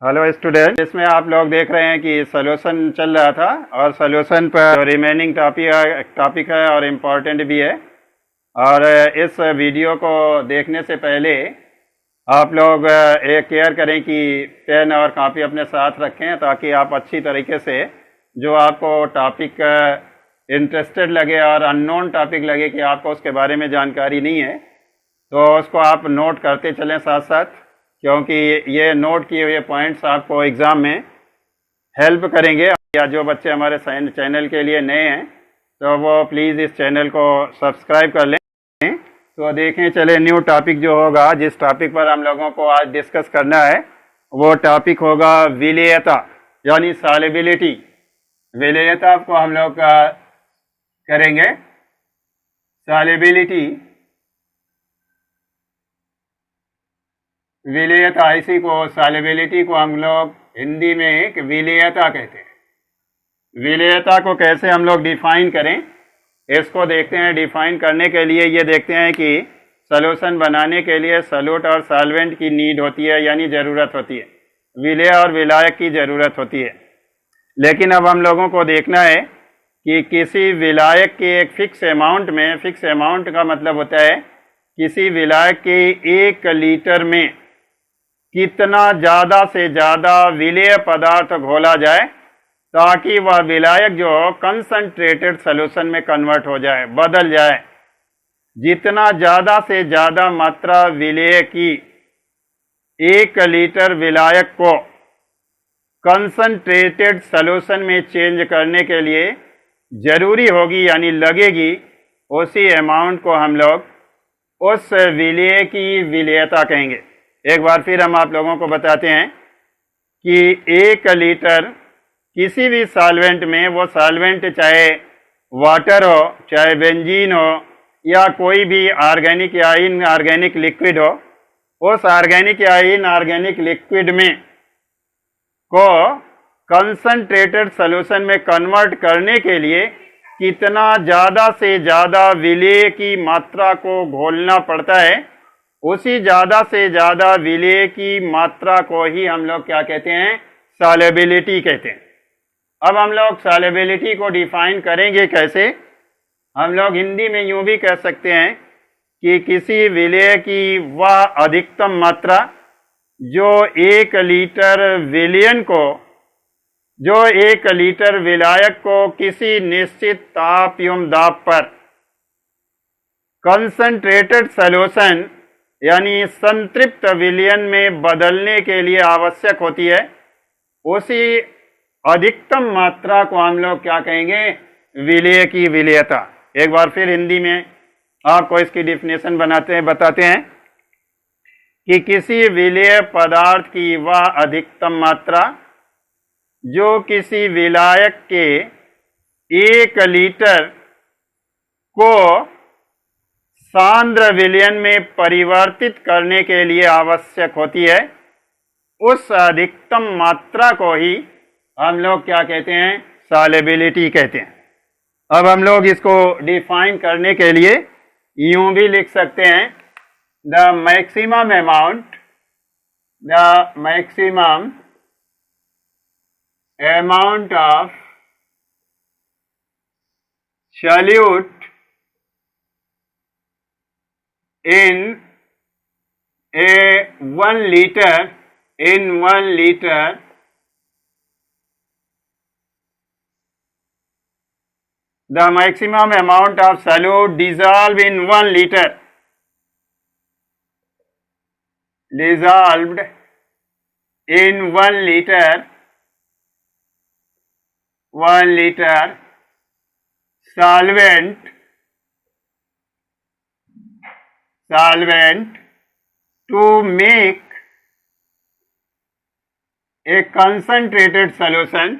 Hello student, इसमें आप लोग देख रहे हैं कि सॉल्यूशन चल रहा था और सॉल्यूशन पर रिमेनिंग टॉपिक है और इम्पोर्टेंट भी है। और इस वीडियो को देखने से पहले आप लोग एक केयर करें कि पेन और कॉपी अपने साथ रखें ताकि आप अच्छी तरीके से जो आपको टॉपिक इंटरेस्टेड लगे और अननोन टॉपिक लगे कि आपको उसके बारे में जानकारी नहीं है तो उसको आप नोट करते चलें साथ साथ, क्योंकि ये नोट किए हुए पॉइंट्स आपको एग्ज़ाम में हेल्प करेंगे। या जो बच्चे हमारे चैनल के लिए नए हैं तो वो प्लीज़ इस चैनल को सब्सक्राइब कर लें। तो देखें चले न्यू टॉपिक जो होगा, जिस टॉपिक पर हम लोगों को आज डिस्कस करना है वो टॉपिक होगा विलेयता यानी सॉल्युबिलिटी। विलेयता को हम लोग करेंगे सॉल्युबिलिटी। विलेयता, इसी को सॉल्युबिलिटी को हम लोग हिंदी में एक विलेयता कहते हैं। विलेयता को कैसे हम लोग डिफाइन करें इसको देखते हैं। डिफाइन करने के लिए ये देखते हैं कि सॉल्यूशन बनाने के लिए सॉल्यूट और सॉल्वेंट की नीड होती है यानी ज़रूरत होती है, विलेय और विलायक की ज़रूरत होती है। लेकिन अब हम लोगों को देखना है कि किसी विलायक के एक फिक्स अमाउंट में, फिक्स अमाउंट का मतलब होता है किसी विलायक के 1 लीटर में कितना ज़्यादा से ज़्यादा विलेय पदार्थ घोला जाए ताकि वह विलायक जो कंसंट्रेटेड सॉल्यूशन में कन्वर्ट हो जाए, बदल जाए। जितना ज़्यादा से ज़्यादा मात्रा विलेय की 1 लीटर विलायक को कंसंट्रेटेड सॉल्यूशन में चेंज करने के लिए ज़रूरी होगी यानी लगेगी, उसी अमाउंट को हम लोग उस विलेय की विलेयता कहेंगे। एक बार फिर हम आप लोगों को बताते हैं कि 1 लीटर किसी भी सॉल्वेंट में, वो सॉल्वेंट चाहे वाटर हो, चाहे बेंजीन हो या कोई भी ऑर्गेनिक या इनऑर्गेनिक लिक्विड हो, उस ऑर्गेनिक या इनऑर्गेनिक लिक्विड में को कंसंट्रेटेड सॉल्यूशन में कन्वर्ट करने के लिए कितना ज़्यादा से ज़्यादा विलेय की मात्रा को घोलना पड़ता है, उसी ज़्यादा से ज़्यादा विलेय की मात्रा को ही हम लोग क्या कहते हैं, सॉल्युबिलिटी कहते हैं। अब हम लोग सॉल्युबिलिटी को डिफाइन करेंगे कैसे। हम लोग हिंदी में यूँ भी कह सकते हैं कि किसी विलेय की वह अधिकतम मात्रा जो 1 लीटर विलयन को, जो 1 लीटर विलायक को किसी निश्चित ताप एवं दाब पर कंसंट्रेटेड सॉल्यूशन यानी संतृप्त विलयन में बदलने के लिए आवश्यक होती है, उसी अधिकतम मात्रा को हम लोग क्या कहेंगे, विलेय की विलेयता। एक बार फिर हिंदी में आपको इसकी डिफिनेशन बताते हैं कि किसी विलेय पदार्थ की वह अधिकतम मात्रा जो किसी विलायक के 1 लीटर को सांद्र विलयन में परिवर्तित करने के लिए आवश्यक होती है, उस अधिकतम मात्रा को ही हम लोग क्या कहते हैं, सॉल्युबिलिटी कहते हैं। अब हम लोग इसको डिफाइन करने के लिए यूं भी लिख सकते हैं, the maximum amount of solute in 1 liter, the maximum amount of solute dissolved in 1 liter, dissolved in 1 liter solvent to make a concentrated solution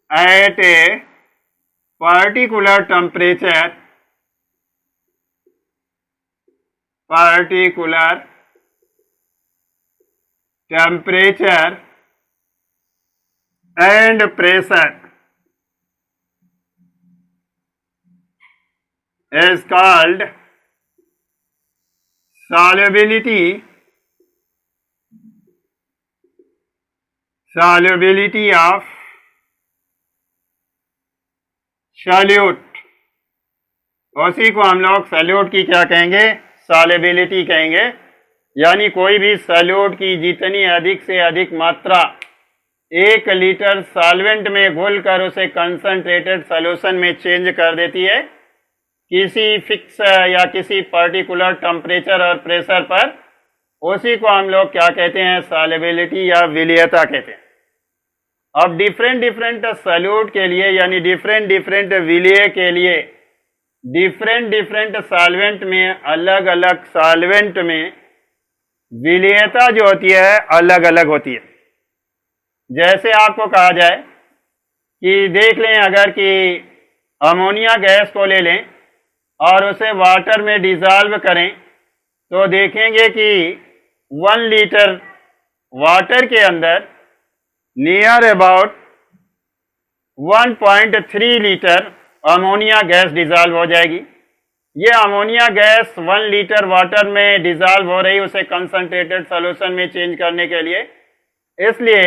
at a particular temperature and pressure is called solubility of solute। उसी को हम लोग solute की क्या कहेंगे, solubility कहेंगे। यानी कोई भी सॉल्यूट की जितनी अधिक से अधिक मात्रा 1 लीटर सॉल्वेंट में घुलकर उसे कंसंट्रेटेड सॉल्यूशन में चेंज कर देती है किसी फिक्स या किसी पर्टिकुलर टेम्परेचर और प्रेशर पर, उसी को हम लोग क्या कहते हैं, सॉल्युबिलिटी या विलीयता कहते हैं। अब डिफरेंट सॉल्यूट के लिए यानी डिफरेंट विलीय के लिए डिफरेंट सॉल्वेंट में अलग अलग सॉल्वेंट में विलीयता जो होती है अलग अलग होती है। जैसे आपको कहा जाए कि देख लें, अगर कि अमोनिया गैस को ले लें और उसे वाटर में डिज़ोल्व करें तो देखेंगे कि 1 लीटर वाटर के अंदर near about 1.3 litre ammonia gas dissolve हो जाएगी। ये अमोनिया गैस 1 लीटर वाटर में डिज़ोल्व हो रही, उसे कंसंट्रेटेड सॉल्यूशन में चेंज करने के लिए। इसलिए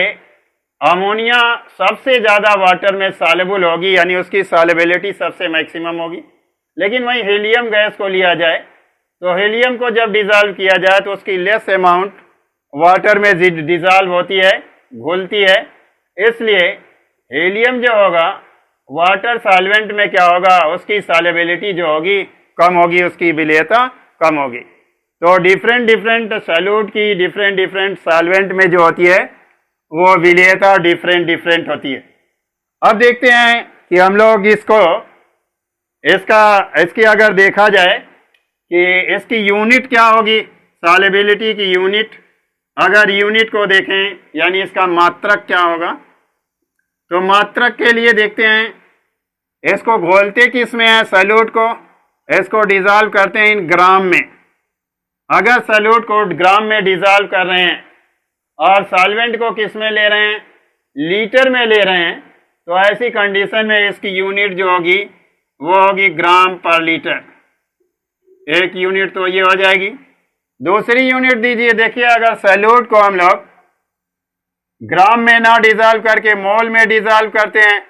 अमोनिया सबसे ज़्यादा वाटर में सॉल्युबल होगी, यानी उसकी सॉल्युबिलिटी सबसे मैक्सिमम होगी। लेकिन वहीं हीलियम गैस को लिया जाए तो हीलियम को जब डिज़ोल्व किया जाए तो उसकी लेस अमाउंट वाटर में डिज़ोल्व होती है, घुलती है। इसलिए हीलियम जो होगा वाटर सॉल्वेंट में क्या होगा, उसकी सॉल्युबिलिटी जो होगी कम होगी, उसकी विलीयता कम होगी। तो डिफरेंट सॉल्यूट की डिफरेंट सॉल्वेंट में जो होती है वो विलीयता डिफरेंट होती है। अब देखते हैं कि हम लोग इसकी अगर देखा जाए कि इसकी यूनिट क्या होगी, सॉल्युबिलिटी की यूनिट, अगर यूनिट को देखें यानी इसका मात्रक क्या होगा, तो मात्रक के लिए देखते हैं इसको घोलते किस में है, सॉल्यूट को, इसको डिज़ोल्व करते हैं इन ग्राम में। अगर सॉल्यूट को ग्राम में डिज़ोल्व कर रहे हैं और सॉल्वेंट को किस में ले रहे हैं, लीटर में ले रहे हैं, तो ऐसी कंडीशन में इसकी यूनिट जो होगी वो होगी ग्राम पर लीटर। एक यूनिट तो ये हो जाएगी। दूसरी यूनिट दीजिए, देखिए अगर सॉल्यूट को हम लोग ग्राम में ना डिज़ोल्व करके मोल में डिज़ोल्व करते हैं,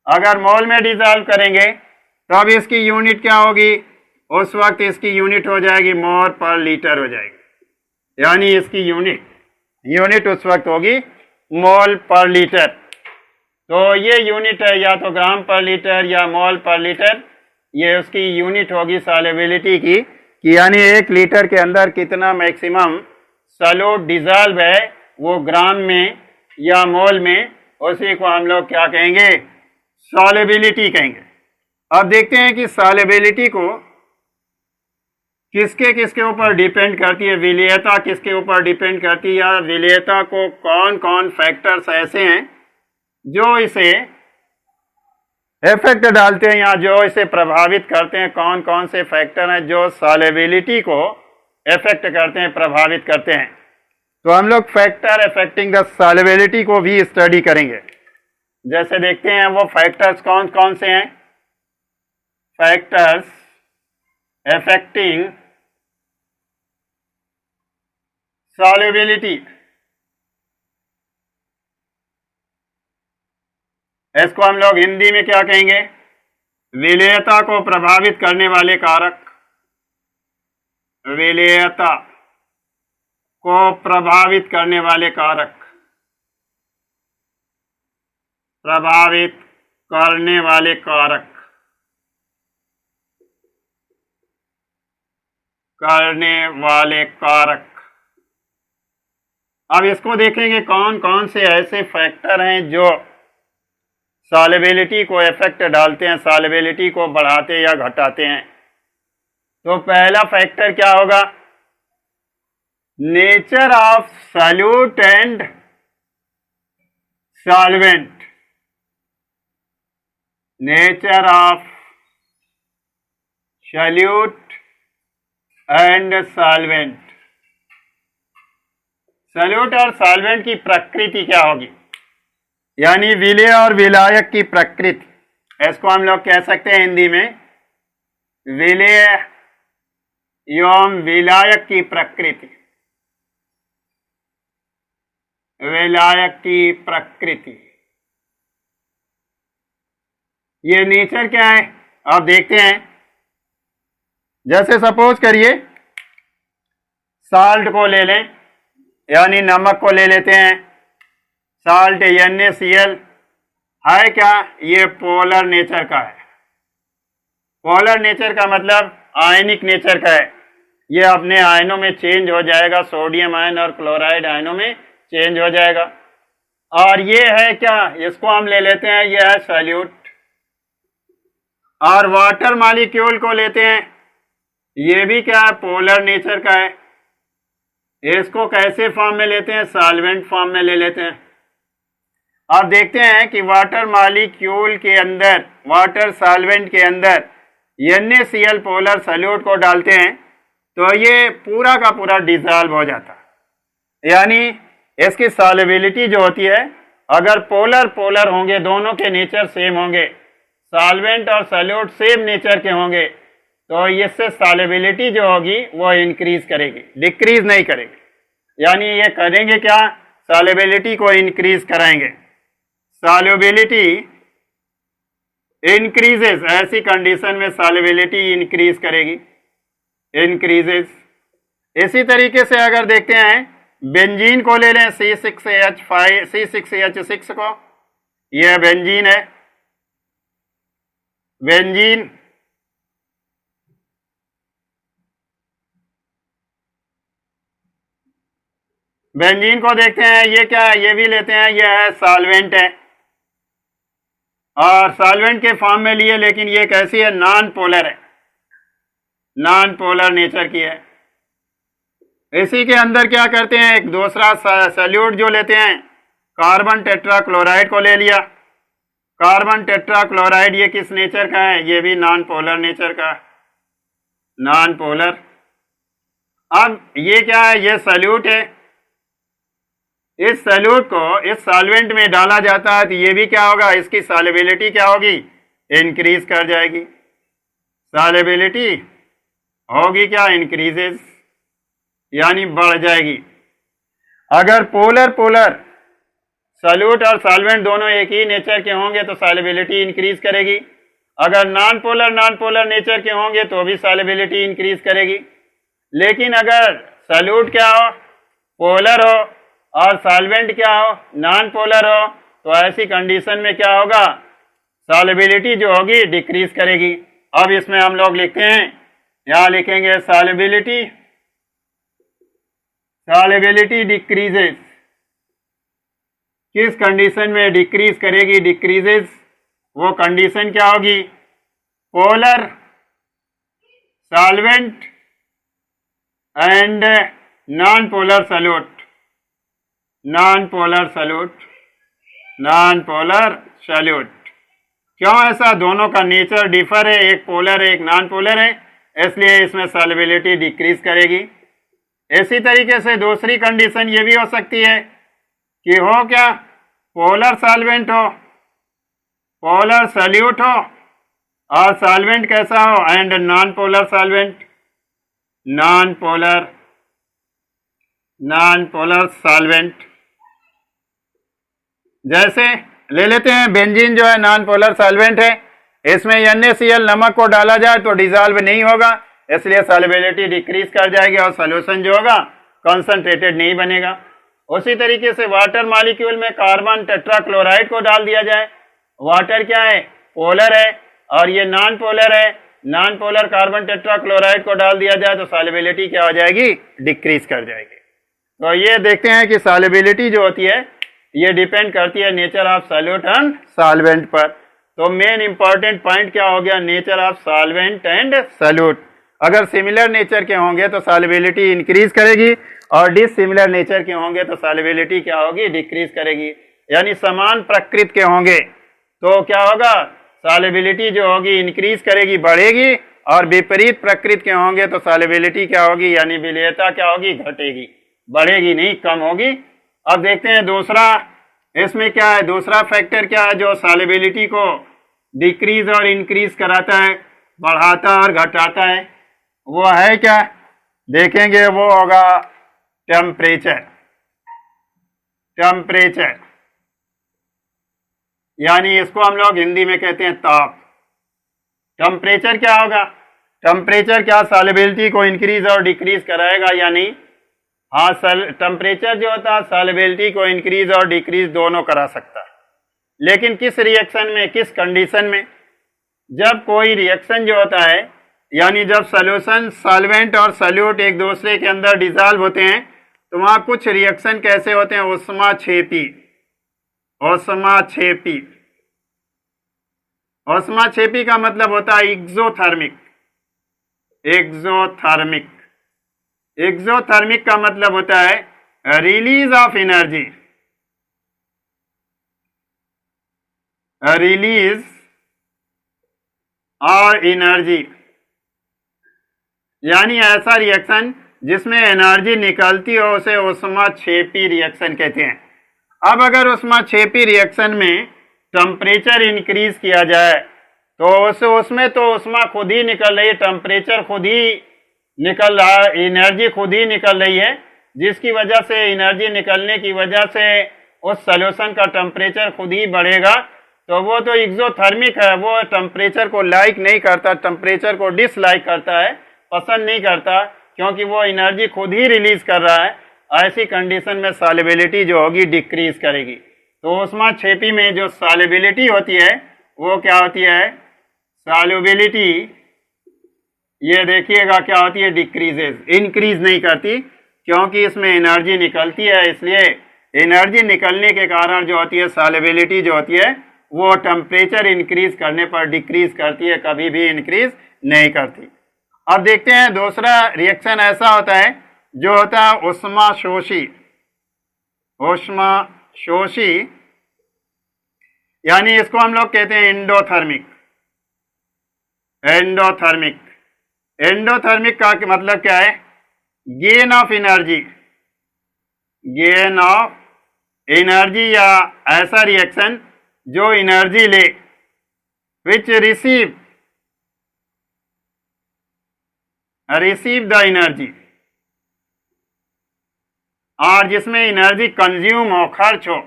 अगर मोल में डिज़ोल्व करेंगे तो अब इसकी यूनिट क्या होगी, उस वक्त इसकी यूनिट हो जाएगी मोल पर लीटर हो जाएगी। यानी इसकी यूनिट उस वक्त होगी मोल पर लीटर। तो ये यूनिट है या तो ग्राम पर लीटर या मोल पर लीटर, ये उसकी यूनिट होगी सॉल्युबिलिटी की, कि यानी 1 लीटर के अंदर कितना मैक्सिमम सॉल्यूट डिज़ोल्व है वो ग्राम में या मोल में, उसी को हम लोग क्या कहेंगे, सॉल्युबिलिटी कहेंगे। अब देखते हैं कि सॉल्युबिलिटी को किसके ऊपर डिपेंड करती है, विलीयता किसके ऊपर डिपेंड करती है, या विलीयता को कौन कौन फैक्टर्स ऐसे हैं जो इसे इफेक्ट डालते हैं या जो इसे प्रभावित करते हैं, कौन कौन से फैक्टर हैं जो सॉल्युबिलिटी को इफेक्ट करते हैं, प्रभावित करते हैं। तो हम लोग फैक्टर अफेक्टिंग द सॉल्युबिलिटी को भी स्टडी करेंगे। जैसे देखते हैं वो फैक्टर्स कौन कौन से हैं। फैक्टर्स अफेक्टिंग सॉल्युबिलिटी, इसको हम लोग हिंदी में क्या कहेंगे, विलीयता को प्रभावित करने वाले कारक, विलीयता को प्रभावित करने वाले कारक, प्रभावित करने वाले कारक, करने वाले कारक। अब इसको देखेंगे कौन कौन से ऐसे फैक्टर हैं जो सॉल्युबिलिटी को इफेक्ट डालते हैं, सॉल्युबिलिटी को बढ़ाते या घटाते हैं। तो पहला फैक्टर क्या होगा, nature of solute and solvent, nature of solute and solvent, solute और सॉल्वेंट की प्रकृति क्या होगी, यानी विलेय और विलायक की प्रकृति, इसको हम लोग कह सकते हैं हिंदी में विलेय एवं विलायक की प्रकृति, विलायक की प्रकृति, ये नेचर क्या है आप देखते हैं। जैसे सपोज करिए साल्ट को ले लें, यानी नमक को ले लेते हैं। साल्ट NaCl है क्या, ये पोलर नेचर का है। पोलर नेचर का मतलब आयनिक नेचर का है। ये अपने आयनों में चेंज हो जाएगा, सोडियम आयन और क्लोराइड आयनों में चेंज हो जाएगा। और ये है क्या, इसको हम ले लेते हैं, ये है सॉल्यूट। और वाटर मॉलिक्यूल को लेते हैं, ये भी क्या है, पोलर नेचर का है। इसको कैसे फॉर्म में लेते हैं, सॉल्वेंट फॉर्म में ले लेते हैं। आप देखते हैं कि वाटर मॉलिक्यूल के अंदर, वाटर सॉल्वेंट के अंदर NaCl पोलर सॉल्यूट को डालते हैं तो ये पूरा का पूरा डिसॉल्व हो जाता है। यानी इसकी सॉल्युबिलिटी जो होती है, अगर पोलर पोलर होंगे, दोनों के नेचर सेम होंगे, सॉल्वेंट और सॉल्यूट सेम नेचर के होंगे, तो इससे सॉल्युबिलिटी जो होगी वो इंक्रीज करेगी, डिक्रीज नहीं करेगी। यानी ये करेंगे क्या, सॉल्युबिलिटी को इंक्रीज कराएंगे। सॉल्युबिलिटी इंक्रीजेस, ऐसी कंडीशन में सॉल्युबिलिटी इंक्रीज करेगी, इंक्रीजेस। इसी तरीके से अगर देखते हैं बेंजीन को ले लें, C6H6 को, यह बेंजीन है। बेंजीन बेंजीन को देखते हैं, ये क्या है, ये भी लेते हैं, ये है सॉल्वेंट है। और सॉल्वेंट के फॉर्म में लिए, लेकिन ये कैसी है, नॉन पोलर है, नॉन पोलर नेचर की है। इसी के अंदर क्या करते हैं, एक दूसरा सॉल्यूट जो लेते हैं, कार्बन टेट्राक्लोराइड को ले लिया। कार्बन टेट्राक्लोराइड ये किस नेचर का है, ये भी नॉन पोलर नेचर का, नॉन पोलर। अब ये क्या है, ये सॉल्यूट है। इस सॉल्यूट को इस सॉल्वेंट में डाला जाता है तो ये भी क्या होगा, इसकी सॉल्युबिलिटी क्या होगी, इंक्रीज कर जाएगी। सॉल्युबिलिटी होगी क्या, इंक्रीजेस, यानी बढ़ जाएगी। अगर पोलर पोलर सॉल्यूट और सॉल्वेंट दोनों एक ही नेचर के होंगे तो सॉल्युबिलिटी इंक्रीज करेगी। अगर नॉन पोलर नेचर के होंगे तो भी सॉल्युबिलिटी इंक्रीज करेगी। लेकिन अगर सॉल्यूट क्या हो, पोलर हो, और सॉल्वेंट क्या हो, नॉन पोलर हो, तो ऐसी कंडीशन में क्या होगा, सॉल्युबिलिटी जो होगी डिक्रीज करेगी। अब इसमें हम लोग लिखते हैं, यहाँ लिखेंगे सॉल्युबिलिटी, सॉल्युबिलिटी डिक्रीजेस। किस कंडीशन में डिक्रीज करेगी, डिक्रीजेस, वो कंडीशन क्या होगी, polar solvent and non polar solute, non polar solute, non polar solute. क्यों ऐसा, दोनों का नेचर डिफर है, एक पोलर है एक नॉन पोलर है, इसलिए इसमें सॉल्युबिलिटी डिक्रीज करेगी। इसी तरीके से दूसरी कंडीशन ये भी हो सकती है कि हो क्या, पोलर सॉल्वेंट हो, पोलर सॉल्यूट हो, और सॉल्वेंट कैसा हो, and non polar solvent, non polar solvent. जैसे ले लेते हैं बेंजीन जो है नॉन पोलर सॉल्वेंट है, इसमें NaCl नमक को डाला जाए तो डिसॉल्व नहीं होगा, इसलिए सॉल्युबिलिटी डिक्रीज कर जाएगी और सॉल्यूशन जो होगा कॉन्सेंट्रेटेड नहीं बनेगा। उसी तरीके से वाटर मॉलिक्यूल में कार्बन टेट्राक्लोराइड को डाल दिया जाए, वाटर क्या है, पोलर है, और ये नॉन पोलर है, नॉन पोलर कार्बन टेट्राक्लोराइड को डाल दिया जाए तो सॉल्युबिलिटी क्या हो जाएगी, डिक्रीज कर जाएगी। तो ये देखते हैं कि सॉल्युबिलिटी जो होती है ये डिपेंड करती है nature of solute and solvent पर। तो मेन इंपॉर्टेंट पॉइंट क्या हो गया, nature of solvent and solute. अगर सिमिलर नेचर के होंगे तो सॉल्युबिलिटी इंक्रीज करेगी, और डिसिमिलर नेचर के होंगे तो सॉल्युबिलिटी क्या होगी, डिक्रीज करेगी। यानी समान प्रकृति के होंगे तो क्या होगा, सॉल्युबिलिटी जो होगी इंक्रीज करेगी, बढ़ेगी, और विपरीत प्रकृति के होंगे तो सॉल्युबिलिटी क्या होगी, यानी विलेयता क्या होगी, घटेगी, बढ़ेगी नहीं, कम होगी। अब देखते हैं दूसरा, इसमें क्या है, दूसरा फैक्टर क्या है जो सॉल्युबिलिटी को डिक्रीज और इंक्रीज कराता है, बढ़ाता और घटाता है, वो है क्या? देखेंगे, वो होगा टेम्परेचर। टेम्परेचर यानी इसको हम लोग हिंदी में कहते हैं ताप। टेम्परेचर क्या होगा? टेम्परेचर क्या सॉल्युबिलिटी को इंक्रीज और डिक्रीज कराएगा या नहीं? हाँ, टेम्परेचर जो होता है सॉल्युबिलिटी को इंक्रीज और डिक्रीज दोनों करा सकता है। लेकिन किस रिएक्शन में, किस कंडीशन में? जब कोई रिएक्शन जो होता है, यानी जब सॉल्यूशन, सॉल्वेंट और सॉल्यूट एक दूसरे के अंदर डिसॉल्व होते हैं, तो वहाँ कुछ रिएक्शन कैसे होते हैं? ऊष्माक्षेपी। ऊष्माक्षेपी। ऊष्माक्षेपी का मतलब होता है एक्सोथर्मिक। एक्सोथर्मिक। एक्सोथर्मिक का मतलब होता है रिलीज ऑफ एनर्जी। रिलीज और एनर्जी, यानी ऐसा रिएक्शन जिसमें एनर्जी निकलती हो उसे ऊष्माक्षेपी रिएक्शन कहते हैं। अब अगर ऊष्माक्षेपी रिएक्शन में टेम्परेचर इंक्रीज किया जाए तो उसमें तो ऊष्मा खुद ही निकल रही है, टेम्परेचर खुद ही निकल रहा है, एनर्जी खुद ही निकल रही है, जिसकी वजह से एनर्जी निकलने की वजह से उस सॉल्यूशन का टेम्परेचर खुद ही बढ़ेगा। तो वो तो एक्सोथर्मिक है, वो टेम्परेचर को लाइक नहीं करता, टेम्परेचर को डिसलाइक करता है, पसंद नहीं करता, क्योंकि वो एनर्जी खुद ही रिलीज कर रहा है। ऐसी कंडीशन में सॉल्युबिलिटी जो होगी डिक्रीज करेगी। तो ऊष्माक्षेपी में जो सॉल्युबिलिटी होती है वो क्या होती है? सॉल्युबिलिटी, ये देखिएगा क्या होती है? डिक्रीजेज, इंक्रीज नहीं करती, क्योंकि इसमें एनर्जी निकलती है। इसलिए एनर्जी निकलने के कारण जो होती है सॉल्युबिलिटी जो होती है वो टेम्परेचर इंक्रीज करने पर डिक्रीज करती है, कभी भी इंक्रीज नहीं करती। अब देखते हैं दूसरा रिएक्शन ऐसा होता है जो होता है ऊष्माशोषी। ऊष्माशोषी यानी इसको हम लोग कहते हैं एंडोथर्मिक। एंडोथर्मिक। एंडोथर्मिक का मतलब क्या है? Gain of energy. Gain of energy, या ऐसा रिएक्शन जो एनर्जी ले, विच रिसीव द एनर्जी, और जिसमें एनर्जी कंज्यूम हो, खर्च हो।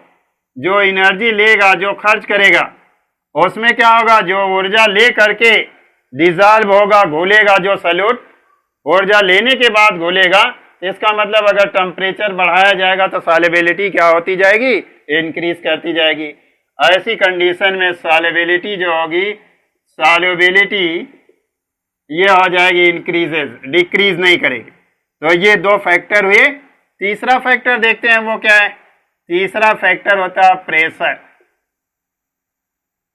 जो एनर्जी लेगा, जो खर्च करेगा, उसमें क्या होगा? जो ऊर्जा ले करके डिसॉल्व होगा, घुलेगा, जो सॉल्यूट ऊर्जा लेने के बाद घुलेगा, इसका मतलब अगर टेम्परेचर बढ़ाया जाएगा तो सॉल्युबिलिटी क्या होती जाएगी? इंक्रीज करती जाएगी। ऐसी कंडीशन में सॉल्युबिलिटी जो होगी, सॉल्युबिलिटी ये हो जाएगी इंक्रीजेज, डिक्रीज नहीं करेगी। तो ये दो फैक्टर हुए। तीसरा फैक्टर देखते हैं वो क्या है? तीसरा फैक्टर होता है प्रेशर।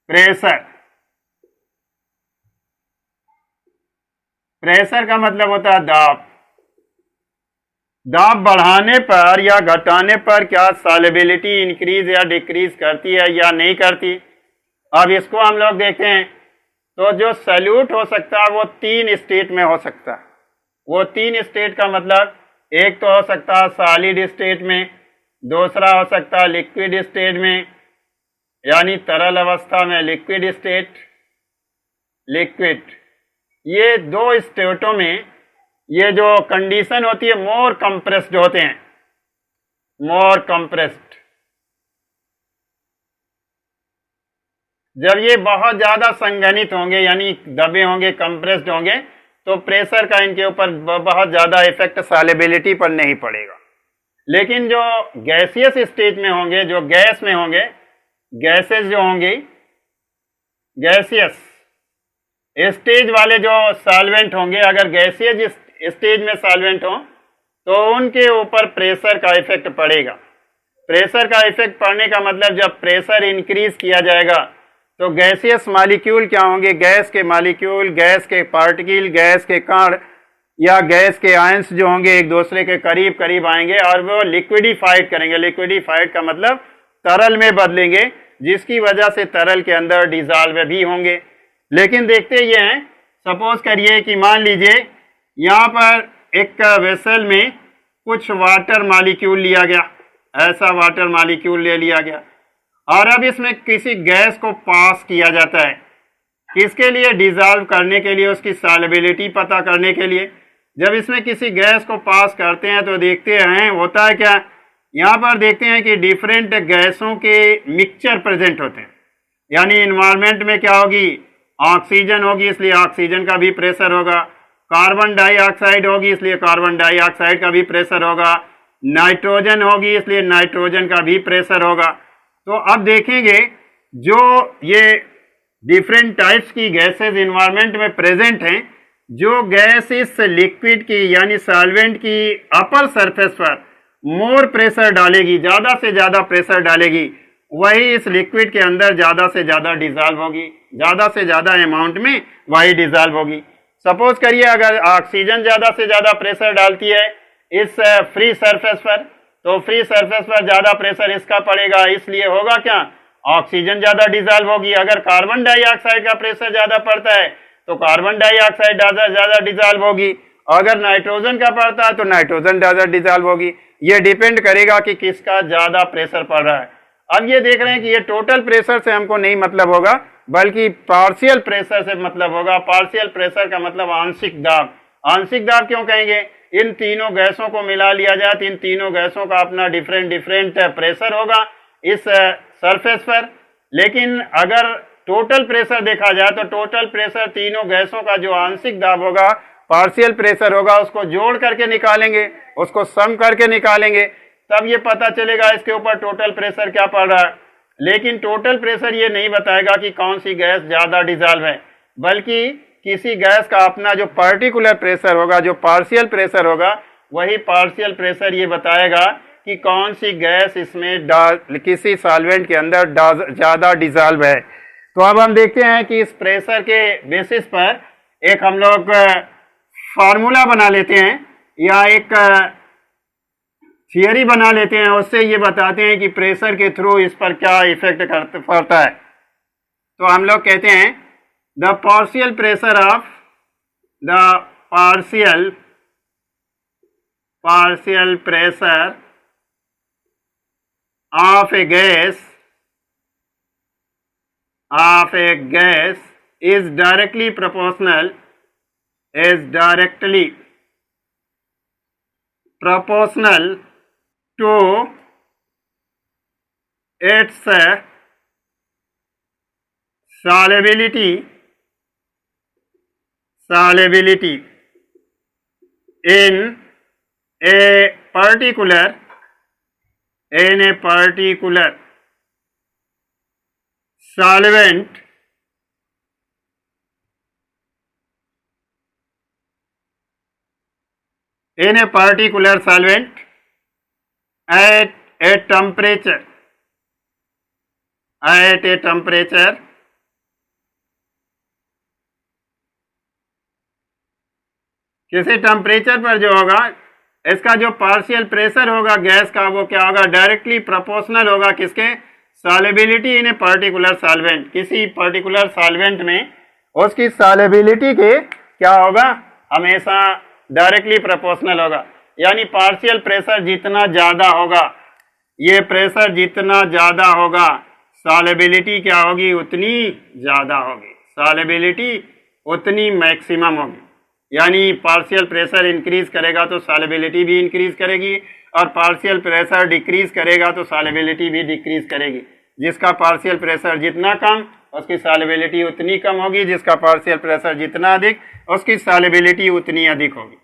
प्रेशर। प्रेशर का मतलब होता है दाब। दाब बढ़ाने पर या घटाने पर क्या सॉल्युबिलिटी इंक्रीज या डिक्रीज करती है या नहीं करती? अब इसको हम लोग देखते हैं। तो जो सॉल्यूट हो सकता है वो 3 स्टेट में हो सकता है। वो 3 स्टेट का मतलब, एक तो हो सकता है सॉलिड स्टेट में, दूसरा हो सकता है लिक्विड स्टेट में, यानी तरल अवस्था में लिक्विड स्टेट, लिक्विड। ये 2 स्टेटों में ये जो कंडीशन होती है मोर कंप्रेस्ड होते हैं, मोर कंप्रेस्ड। जब ये बहुत ज़्यादा संघनित होंगे यानी दबे होंगे, कंप्रेस्ड होंगे, तो प्रेशर का इनके ऊपर बहुत ज़्यादा इफेक्ट सॉल्युबिलिटी पर नहीं पड़ेगा। लेकिन जो गैसियस स्टेज में होंगे, जो गैस में होंगे, गैसेस जो होंगी, गैसियस स्टेज वाले जो सॉल्वेंट होंगे, अगर गैसियस स्टेज में सॉल्वेंट हो तो उनके ऊपर प्रेशर का इफेक्ट पड़ेगा। प्रेशर का इफेक्ट पड़ने का मतलब जब प्रेशर इंक्रीज किया जाएगा तो गैसियस मॉलिक्यूल क्या होंगे? गैस के मॉलिक्यूल, गैस के पार्टिकल, गैस के कण या गैस के आयंस जो होंगे एक दूसरे के करीब करीब आएंगे और वो लिक्विडिफाइड करेंगे। लिक्विडिफाइड का मतलब तरल में बदलेंगे, जिसकी वजह से तरल के अंदर डिसॉल्व भी होंगे। लेकिन देखते ये हैं, सपोज करिए कि मान लीजिए यहाँ पर एक वेसल में कुछ वाटर मॉलिक्यूल लिया गया, ऐसा वाटर मॉलिक्यूल ले लिया गया, और अब इसमें किसी गैस को पास किया जाता है। किसके लिए? डिजॉल्व करने के लिए, उसकी सॉल्युबिलिटी पता करने के लिए। जब इसमें किसी गैस को पास करते हैं तो देखते हैं होता है क्या, यहाँ पर देखते हैं कि डिफरेंट गैसों के मिक्सचर प्रेजेंट होते हैं। यानी इन्वायरमेंट में क्या होगी? ऑक्सीजन होगी, इसलिए ऑक्सीजन का भी प्रेशर होगा। कार्बन डाइऑक्साइड होगी, इसलिए कार्बन डाइऑक्साइड का भी प्रेशर होगा। नाइट्रोजन होगी, इसलिए नाइट्रोजन का भी प्रेशर होगा। तो अब देखेंगे जो ये डिफरेंट टाइप्स की गैसेस इन्वायरमेंट में प्रेजेंट हैं, जो गैस इस लिक्विड की यानी सॉल्वेंट की अपर सरफेस पर मोर प्रेशर डालेगी, ज़्यादा से ज़्यादा प्रेशर डालेगी, वही इस लिक्विड के अंदर ज़्यादा से ज़्यादा डिजॉल्व होगी, ज़्यादा से ज़्यादा अमाउंट में वही डिजॉल्व होगी। सपोज करिए अगर ऑक्सीजन ज़्यादा से ज़्यादा प्रेशर डालती है इस फ्री सरफेस पर, तो फ्री सरफेस पर ज़्यादा प्रेशर इसका पड़ेगा, इसलिए होगा क्या? ऑक्सीजन ज़्यादा डिजॉल्व होगी। अगर कार्बन डाइऑक्साइड का प्रेशर ज़्यादा पड़ता है तो कार्बन डाइऑक्साइड ज़्यादा डिजॉल्व होगी। अगर नाइट्रोजन का पड़ता है तो नाइट्रोजन ज़्यादा डिजॉल्व होगी। ये डिपेंड करेगा कि किसका ज़्यादा प्रेशर पड़ रहा है। अब ये देख रहे हैं कि ये टोटल प्रेशर से हमको नहीं मतलब होगा, बल्कि पार्शियल प्रेशर से मतलब होगा। पार्शियल प्रेशर का मतलब आंशिक दाब। आंशिक दाब क्यों कहेंगे? इन तीनों गैसों को मिला लिया जाए तो इन तीनों गैसों का अपना डिफरेंट प्रेशर होगा इस सरफेस पर। लेकिन अगर टोटल प्रेशर देखा जाए तो टोटल प्रेशर तीनों गैसों का जो आंशिक दाब होगा, पार्शियल प्रेशर होगा, उसको जोड़ करके निकालेंगे, उसको सम करके निकालेंगे, तब ये पता चलेगा इसके ऊपर टोटल प्रेशर क्या पड़ रहा है। लेकिन टोटल प्रेशर ये नहीं बताएगा कि कौन सी गैस ज़्यादा डिजॉल्व है, बल्कि किसी गैस का अपना जो पर्टिकुलर प्रेशर होगा, जो पार्शियल प्रेशर होगा, वही पार्शियल प्रेशर ये बताएगा कि कौन सी गैस इसमें किसी सॉल्वेंट के अंदर ज़्यादा डिजॉल्व है। तो अब हम देखते हैं कि इस प्रेशर के बेसिस पर एक हम लोग फार्मूला बना लेते हैं या एक थियरी बना लेते हैं, उससे ये बताते हैं कि प्रेशर के थ्रू इस पर क्या इफेक्ट पड़ता है। तो हम लोग कहते हैं the partial pressure of the partial pressure of A gas is directly proportional to its solubility in a particular solvent at a temperature किसी टेम्परेचर पर जो होगा इसका जो पार्शियल प्रेशर होगा गैस का, वो क्या होगा? डायरेक्टली प्रोपोर्शनल होगा किसके? Solubility in a particular solvent. किसी पर्टिकुलर सॉल्वेंट में उसकी सॉल्युबिलिटी के क्या होगा? हमेशा डायरेक्टली प्रोपोर्शनल होगा। यानी पार्शियल प्रेशर जितना ज़्यादा होगा, ये प्रेशर जितना ज़्यादा होगा, सॉल्युबिलिटी क्या होगी? उतनी ज़्यादा होगी, सॉल्युबिलिटी उतनी मैक्सिमम होगी। यानी पार्शियल प्रेशर इंक्रीज करेगा तो सॉल्युबिलिटी भी इंक्रीज करेगी, और पार्शियल प्रेशर डिक्रीज करेगा तो सॉल्युबिलिटी भी डिक्रीज करेगी। जिसका पार्शियल प्रेशर जितना कम उसकी सॉल्युबिलिटी उतनी कम होगी, जिसका पार्शियल प्रेशर जितना अधिक उसकी सॉल्युबिलिटी उतनी अधिक होगी।